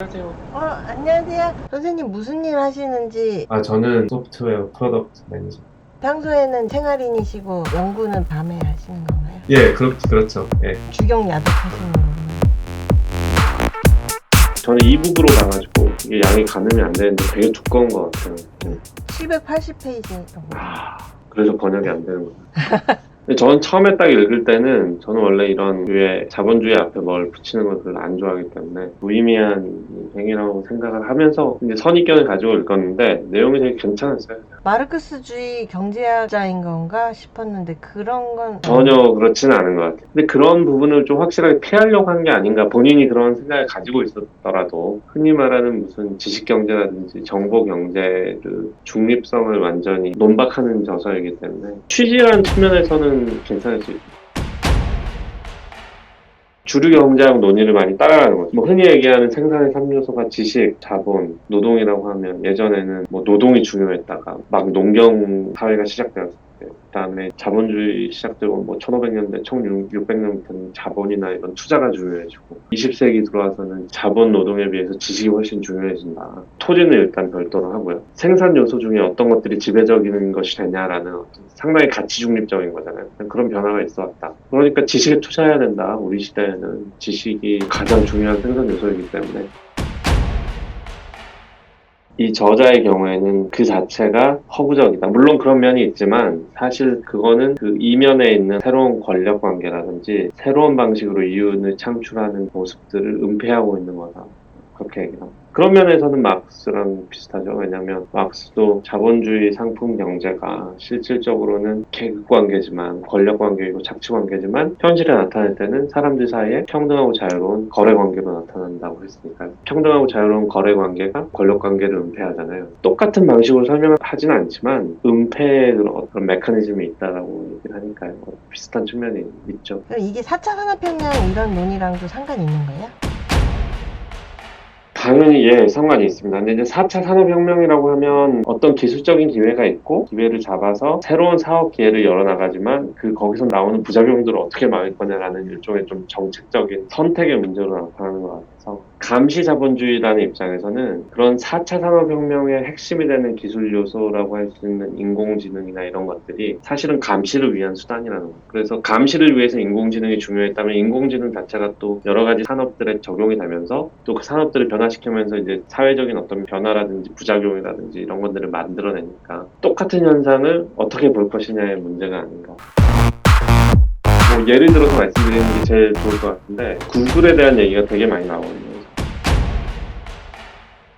안녕하세요. 안녕하세요. 선생님 무슨 일 하시는지. 저는 소프트웨어 프로덕트 매니저. 평소에는 생활인이시고 연구는 밤에 하시는 건가요? 예, 그렇죠. 예. 주경 야독 하시는 건가요? 저는 이북으로 가가지고 이게 양이 가늠이 안 되는데 되게 두꺼운 것 같아요. 780페이지. 그래서 번역이 안 되는 거예요. 근데 저는 처음에 딱 읽을 때는 저는 원래 이런 류의 자본주의 앞에 뭘 붙이는 걸 별로 안 좋아하기 때문에 무의미한 행위라고 생각을 하면서 이제 선입견을 가지고 읽었는데 내용이 되게 괜찮았어요. 마르크스주의 경제학자인 건가 싶었는데 그런 건 전혀 그렇지는 않은 것 같아요. 근데 그런 부분을 좀 확실하게 피하려고 한 게 아닌가. 본인이 그런 생각을 가지고 있었더라도 흔히 말하는 무슨 지식경제라든지 정보경제의 중립성을 완전히 논박하는 저서이기 때문에 취지라는 측면에서는 괜찮을 수 있어요. 주류 경제학 논의를 많이 따라가는 거죠. 뭐 흔히 얘기하는 생산의 3요소가 지식, 자본, 노동이라고 하면 예전에는 뭐 노동이 중요했다가 막 농경 사회가 시작되었을 때, 그다음에 자본주의 시작되고 뭐 1500년대, 1600년부터는 자본이나 이런 투자가 중요해지고 20세기 들어와서는 자본 노동에 비해서 지식이 훨씬 중요해진다. 토지는 일단 별도로 하고요. 생산 요소 중에 어떤 것들이 지배적인 것이 되냐라는 어떤 상당히 가치 중립적인 거잖아요. 그런 변화가 있어 왔다. 그러니까 지식에 투자해야 된다. 우리 시대에는 지식이 가장 중요한 생산 요소이기 때문에. 이 저자의 경우에는 그 자체가 허구적이다. 물론 그런 면이 있지만 사실 그거는 그 이면에 있는 새로운 권력 관계라든지 새로운 방식으로 이윤을 창출하는 모습들을 은폐하고 있는 거다. 그렇게 얘기합니다. 그런 면에서는 막스랑 비슷하죠. 왜냐하면 막스도 자본주의 상품 경제가 실질적으로는 계급 관계지만 권력 관계이고 착취 관계지만 현실에 나타날 때는 사람들 사이에 평등하고 자유로운 거래 관계로 나타난다고 했으니까요. 평등하고 자유로운 거래 관계가 권력 관계를 은폐하잖아요. 똑같은 방식으로 설명하지는 않지만 은폐의 그런 메커니즘이 있다라고 얘기를 하니까요. 비슷한 측면이 있죠. 그럼 이게 4차 산업혁명 이런 논의랑도 상관이 있는 거예요? 당연히 예, 상관이 있습니다. 근데 이제 4차 산업혁명이라고 하면 어떤 기술적인 기회가 있고 기회를 잡아서 새로운 사업 기회를 열어나가지만 거기서 나오는 부작용들을 어떻게 막을 거냐라는 일종의 좀 정책적인 선택의 문제로 나타나는 것 같아서 감시 자본주의라는 입장에서는 그런 4차 산업혁명의 핵심이 되는 기술 요소라고 할 수 있는 인공지능이나 이런 것들이 사실은 감시를 위한 수단이라는 거예요. 그래서 감시를 위해서 인공지능이 중요했다면 인공지능 자체가 또 여러 가지 산업들에 적용이 되면서 또 그 산업들을 변화시키면서 이제 사회적인 어떤 변화라든지 부작용이라든지 이런 것들을 만들어내니까 똑같은 현상을 어떻게 볼 것이냐의 문제가 아닌가. 뭐 예를 들어서 말씀드리는 게 제일 좋을 것 같은데 구글에 대한 얘기가 되게 많이 나오거든요.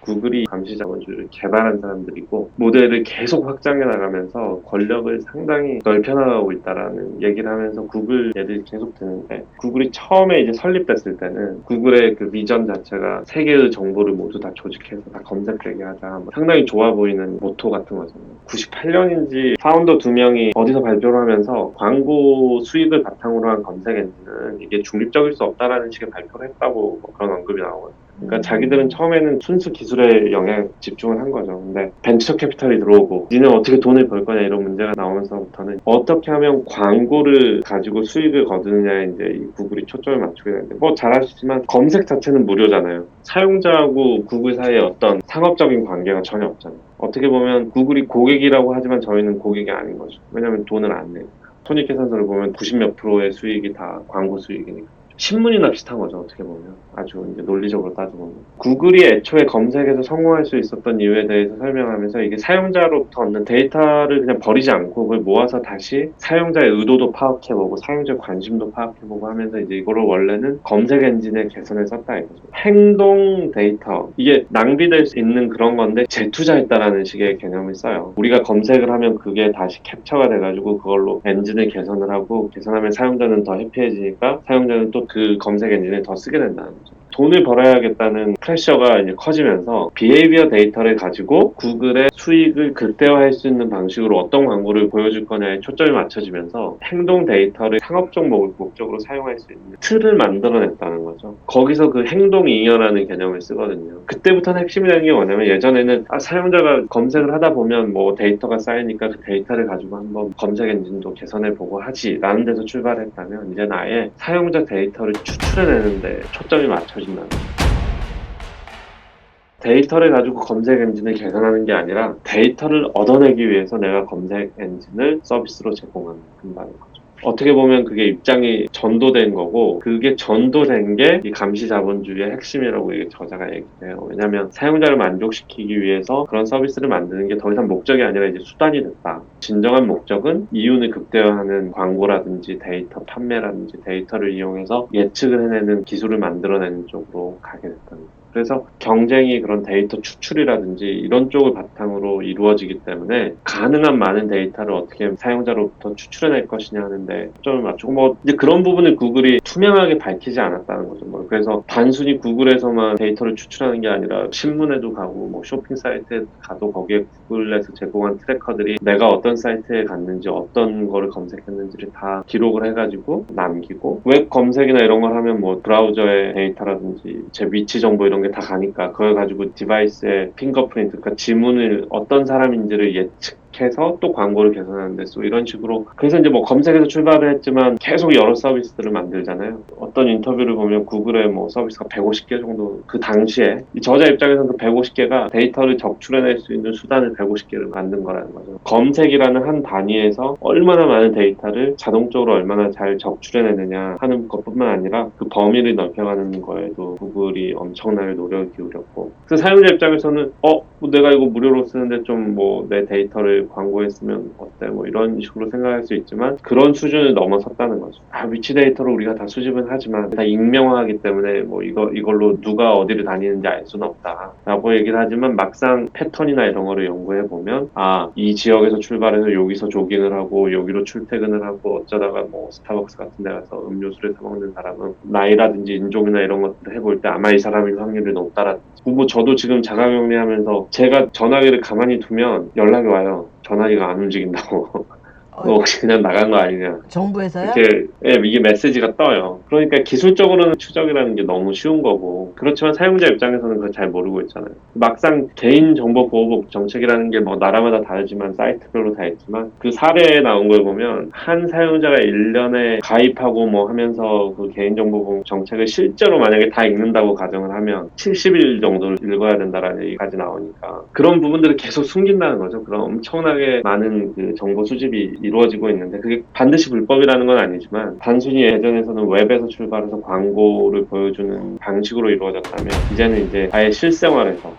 구글이 감시 자본주의를 개발한 사람들이고 모델을 계속 확장해 나가면서 권력을 상당히 넓혀나가고 있다라는 얘기를 하면서 구글 예를 계속 드는데 구글이 처음에 이제 설립됐을 때는 구글의 그 비전 자체가 세계의 정보를 모두 다 조직해서 다 검색되게 하자 뭐 상당히 좋아 보이는 모토 같은 거잖아요. 98년인지 파운더 2명이 어디서 발표를 하면서 광고 수익을 바탕으로 한 검색 엔진은 이게 중립적일 수 없다라는 식의 발표를 했다고 뭐 그런 언급이 나오거든요. 그러니까 자기들은 처음에는 순수 기술에 영향 집중을 한 거죠. 근데 벤처 캐피탈이 들어오고 니는 어떻게 돈을 벌 거냐 이런 문제가 나오면서부터는 어떻게 하면 광고를 가지고 수익을 거두느냐에 이제 이 구글이 초점을 맞추게 되는데 뭐 잘 아시지만 검색 자체는 무료잖아요. 사용자하고 구글 사이에 어떤 상업적인 관계가 전혀 없잖아요. 어떻게 보면 구글이 고객이라고 하지만 저희는 고객이 아닌 거죠. 왜냐하면 돈을 안 내니까. 손익계산서를 보면 90몇 프로의 수익이 다 광고 수익이니까. 신문이나 비슷한 거죠, 어떻게 보면. 아주 이제 논리적으로 따져보면. 구글이 애초에 검색에서 성공할 수 있었던 이유에 대해서 설명하면서 이게 사용자로부터 얻는 데이터를 그냥 버리지 않고 그걸 모아서 다시 사용자의 의도도 파악해보고 사용자의 관심도 파악해보고 하면서 이제 이거를 원래는 검색 엔진의 개선에 썼다 이거죠. 행동 데이터. 이게 낭비될 수 있는 그런 건데 재투자했다라는 식의 개념을 써요. 우리가 검색을 하면 그게 다시 캡처가 돼가지고 그걸로 엔진을 개선을 하고 개선하면 사용자는 더 해피해지니까 사용자는 또 그 검색 엔진을 더 쓰게 된다는 거죠. 돈을 벌어야겠다는 프레셔가 이제 커지면서 비헤이비어 데이터를 가지고 구글의 수익을 극대화할 수 있는 방식으로 어떤 광고를 보여줄 거냐에 초점이 맞춰지면서 행동 데이터를 상업적 목적으로 사용할 수 있는 틀을 만들어냈다는 거죠. 거기서 그 행동 잉여라는 개념을 쓰거든요. 그때부터는 핵심이 되는 게 뭐냐면 예전에는 사용자가 검색을 하다 보면 뭐 데이터가 쌓이니까 그 데이터를 가지고 한번 검색 엔진도 개선해보고 하지 라는 데서 출발했다면 이제는 아예 사용자 데이터를 추출해내는데 초점이 맞춰진다는 거죠. 데이터를 가지고 검색 엔진을 개선하는 게 아니라 데이터를 얻어내기 위해서 내가 검색 엔진을 서비스로 제공한다는 거죠. 어떻게 보면 그게 입장이 전도된 거고, 그게 전도된 게 이 감시 자본주의의 핵심이라고 이게 저자가 얘기해요. 왜냐하면 사용자를 만족시키기 위해서 그런 서비스를 만드는 게 더 이상 목적이 아니라 이제 수단이 됐다. 진정한 목적은 이윤을 극대화하는 광고라든지 데이터 판매라든지 데이터를 이용해서 예측을 해내는 기술을 만들어내는 쪽으로 가게 됐다는 거예요. 그래서 경쟁이 그런 데이터 추출이라든지 이런 쪽을 바탕으로 이루어지기 때문에 가능한 많은 데이터를 어떻게 사용자로부터 추출해낼 것이냐 하는데 초점을 맞추고, 뭐 이제 그런 부분을 구글이 투명하게 밝히지 않았다는 거죠. 뭐 그래서 단순히 구글에서만 데이터를 추출하는 게 아니라 신문에도 가고 뭐 쇼핑 사이트에 가도 거기에 구글에서 제공한 트래커들이 내가 어떤 사이트에 갔는지 어떤 거를 검색했는지를 다 기록을 해가지고 남기고, 웹 검색이나 이런 걸 하면 뭐 브라우저의 데이터라든지 제 위치 정보 이런 게 다 가니까 그걸 가지고 디바이스의 핑거프린트, 그러니까 지문을 어떤 사람인지를 예측해서 또 광고를 개선하는데 또 이런 식으로. 그래서 이제 뭐 검색에서 출발을 했지만 계속 여러 서비스들을 만들잖아요. 어떤 인터뷰를 보면 구글의 뭐 서비스가 150개 정도, 그 당시에 이 저자 입장에서는 그 150개가 데이터를 적출해낼 수 있는 수단을 150개를 만든 거라는 거죠. 검색이라는 한 단위에서 얼마나 많은 데이터를 자동적으로 얼마나 잘 적출해내느냐 하는 것뿐만 아니라 그 범위를 넓혀가는 거에도 구글이 엄청나게 노력을 기울였고, 그래서 사용자 입장에서는 뭐 내가 이거 무료로 쓰는데 좀 뭐 내 데이터를 광고에 쓰면 어때 뭐 이런 식으로 생각할 수 있지만, 그런 수준을 넘어섰다는 거죠. 위치 데이터로 우리가 다 수집은 하지만 다 익명화하기 때문에 뭐 이걸로 누가 어디를 다니는지 알 수는 없다 라고 얘기를 하지만, 막상 패턴이나 이런 거를 연구해 보면 이 지역에서 출발해서 여기서 조깅을 하고 여기로 출퇴근을 하고 어쩌다가 뭐 스타벅스 같은 데 가서 음료수를 사 먹는 사람은 나이라든지 인종이나 이런 것들을 해볼 때 아마 이 사람일 확률이 높다라든지. 뭐 저도 지금 자가격리하면서 제가 전화기를 가만히 두면 연락이 와요. 전화기가 안 움직인다고. 혹시 그냥 나간 거 아니냐. 정부에서요? 이게 메시지가 떠요. 그러니까 기술적으로는 추적이라는 게 너무 쉬운 거고, 그렇지만 사용자 입장에서는 그걸 잘 모르고 있잖아요. 막상 개인정보보호법 정책이라는 게 뭐 나라마다 다르지만 사이트별로 다 있지만, 그 사례에 나온 걸 보면 한 사용자가 1년에 가입하고 뭐 하면서 그 개인정보보호 정책을 실제로 만약에 다 읽는다고 가정을 하면 70일 정도를 읽어야 된다라는 얘기까지 나오니까, 그런 부분들을 계속 숨긴다는 거죠. 그런 엄청나게 많은 그 정보 수집이 이루어지고 있는데, 그게 반드시 불법이라는 건 아니지만, 단순히 예전에서는 웹에서 출발해서 광고를 보여주는 방식으로 이루어졌다면, 이제는 이제 아예 실생활에서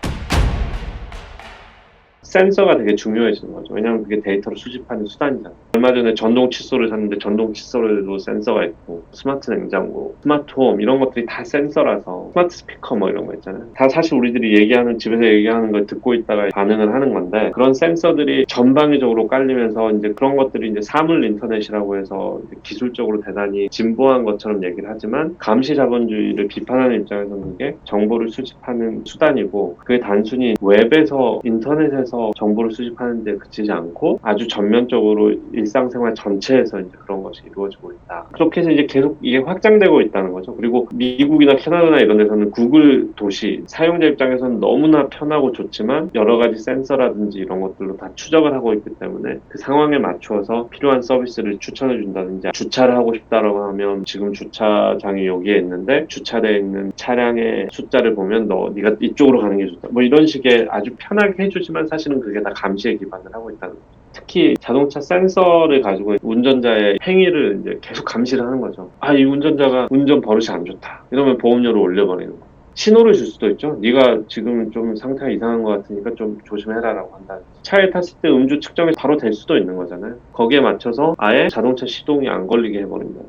센서가 되게 중요해지는 거죠. 왜냐하면 그게 데이터를 수집하는 수단이잖아요. 얼마 전에 전동 칫솔을 샀는데 전동 칫솔에도 센서가 있고, 스마트 냉장고, 스마트 홈 이런 것들이 다 센서라서, 스마트 스피커 뭐 이런 거 있잖아요. 다 사실 우리들이 얘기하는, 집에서 얘기하는 걸 듣고 있다가 반응을 하는 건데, 그런 센서들이 전방위적으로 깔리면서 이제 그런 것들이 이제 사물 인터넷이라고 해서 기술적으로 대단히 진보한 것처럼 얘기를 하지만, 감시 자본주의를 비판하는 입장에서는 그게 정보를 수집하는 수단이고, 그게 단순히 웹에서 인터넷에서 정보를 수집하는 데 그치지 않고 아주 전면적으로 일상생활 전체에서 이제 그런 것이 이루어지고 있다. 그렇게 해서 이제 계속 이게 확장되고 있다는 거죠. 그리고 미국이나 캐나다나 이런 데서는 구글 도시, 사용자 입장에서는 너무나 편하고 좋지만 여러 가지 센서라든지 이런 것들로 다 추적을 하고 있기 때문에 그 상황에 맞추어서 필요한 서비스를 추천해 준다든지, 주차를 하고 싶다라고 하면 지금 주차장이 여기에 있는데 주차되어 있는 차량의 숫자를 보면 네가 이쪽으로 가는 게 좋다. 뭐 이런 식의 아주 편하게 해주지만 사실은 그게 다 감시에 기반을 하고 있다는 거죠. 특히 자동차 센서를 가지고 운전자의 행위를 이제 계속 감시를 하는 거죠. 이 운전자가 운전 버릇이 안 좋다. 이러면 보험료를 올려버리는 거예요. 신호를 줄 수도 있죠. 네가 지금 좀 상태가 이상한 것 같으니까 좀 조심해라라고 한다. 차에 탔을 때 음주 측정이 바로 될 수도 있는 거잖아요. 거기에 맞춰서 아예 자동차 시동이 안 걸리게 해버린다.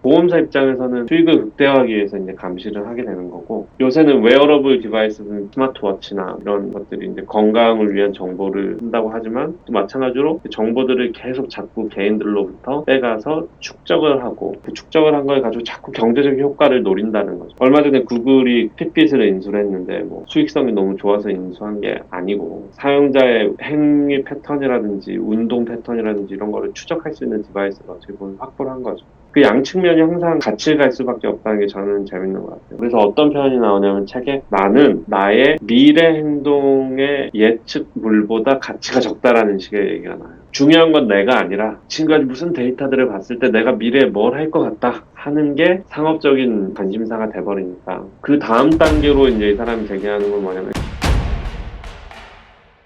보험사 입장에서는 수익을 극대화하기 위해서 이제 감시를 하게 되는 거고, 요새는 웨어러블 디바이스는 스마트워치나 이런 것들이 이제 건강을 위한 정보를 쓴다고 하지만, 또 마찬가지로 그 정보들을 계속 자꾸 개인들로부터 빼가서 축적을 하고, 그 축적을 한 걸 가지고 자꾸 경제적 효과를 노린다는 거죠. 얼마 전에 구글이 핏빗을 인수를 했는데 뭐 수익성이 너무 좋아서 인수한 게 아니고, 사용자의 행위 패턴이라든지 운동 패턴이라든지 이런 거를 추적할 수 있는 디바이스를 어떻게 보면 확보를 한 거죠. 그 양측면이 항상 같이 갈 수밖에 없다는 게 저는 재밌는 것 같아요. 그래서 어떤 표현이 나오냐면 책에, 나는 나의 미래 행동의 예측물보다 가치가 적다라는 식의 얘기가 나와요. 중요한 건 내가 아니라 지금까지 무슨 데이터들을 봤을 때 내가 미래에 뭘 할 것 같다 하는 게 상업적인 관심사가 돼버리니까, 그 다음 단계로 이제 이 사람이 제기하는 건 뭐냐면,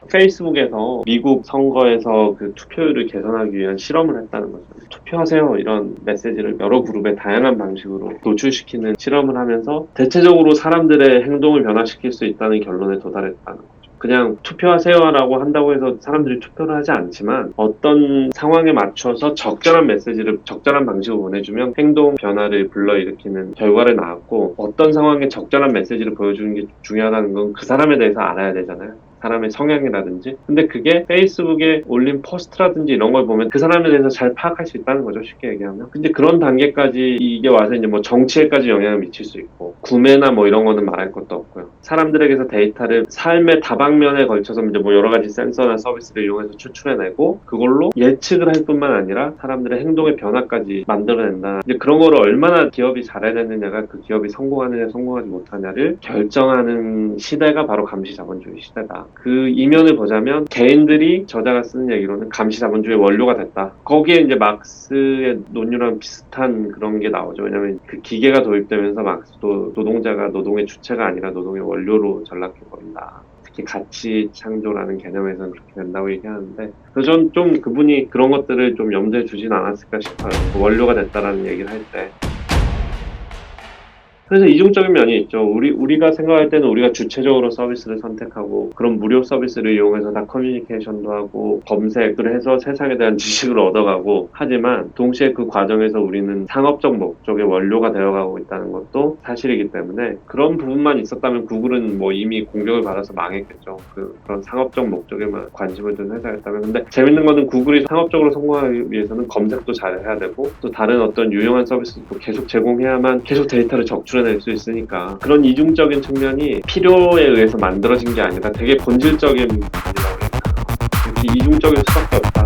페이스북에서 미국 선거에서 그 투표율을 개선하기 위한 실험을 했다는 거죠. 투표하세요 이런 메시지를 여러 그룹에 다양한 방식으로 노출시키는 실험을 하면서 대체적으로 사람들의 행동을 변화시킬 수 있다는 결론에 도달했다는 거죠. 그냥 투표하세요라고 한다고 해서 사람들이 투표를 하지 않지만 어떤 상황에 맞춰서 적절한 메시지를 적절한 방식으로 보내주면 행동 변화를 불러일으키는 결과를 낳았고, 어떤 상황에 적절한 메시지를 보여주는 게 중요하다는 건 그 사람에 대해서 알아야 되잖아요. 사람의 성향이라든지. 근데 그게 페이스북에 올린 포스트라든지 이런 걸 보면 그 사람에 대해서 잘 파악할 수 있다는 거죠, 쉽게 얘기하면. 근데 그런 단계까지 이게 와서 이제 뭐 정치에까지 영향을 미칠 수 있고, 구매나 뭐 이런 거는 말할 것도 없고요. 사람들에게서 데이터를 삶의 다방면에 걸쳐서 이제 뭐 여러 가지 센서나 서비스를 이용해서 추출해내고, 그걸로 예측을 할 뿐만 아니라 사람들의 행동의 변화까지 만들어낸다. 이제 그런 거를 얼마나 기업이 잘해냈느냐가 그 기업이 성공하느냐 성공하지 못하냐를 결정하는 시대가 바로 감시자본주의 시대다. 그 이면을 보자면 개인들이 저자가 쓰는 얘기로는 감시자본주의 원료가 됐다. 거기에 이제 막스의 논리랑 비슷한 그런 게 나오죠. 왜냐하면 그 기계가 도입되면서 막스도 노동자가 노동의 주체가 아니라 노동의 원료로 전락해버린다. 특히 가치 창조라는 개념에서는 그렇게 된다고 얘기하는데, 그래서 전 좀 그분이 그런 것들을 좀 염두에 두진 않았을까 싶어요. 그 원료가 됐다라는 얘기를 할 때. 그래서 이중적인 면이 있죠. 우리가 생각할 때는 우리가 주체적으로 서비스를 선택하고 그런 무료 서비스를 이용해서 다 커뮤니케이션도 하고 검색을 해서 세상에 대한 지식을 얻어가고, 하지만 동시에 그 과정에서 우리는 상업적 목적의 원료가 되어가고 있다는 것도 사실이기 때문에, 그런 부분만 있었다면 구글은 뭐 이미 공격을 받아서 망했겠죠. 그런 상업적 목적에만 관심을 둔 회사였다면. 근데 재밌는 거는 구글이 상업적으로 성공하기 위해서는 검색도 잘 해야 되고, 또 다른 어떤 유용한 서비스도 계속 제공해야만 계속 데이터를 적출해낼 수 있으니까, 그런 이중적인 측면이 필요에 의해서 만들어진 게 아니라 되게 본질적인 부분이라고 해요. 이렇게 이중적일 수밖에 없다.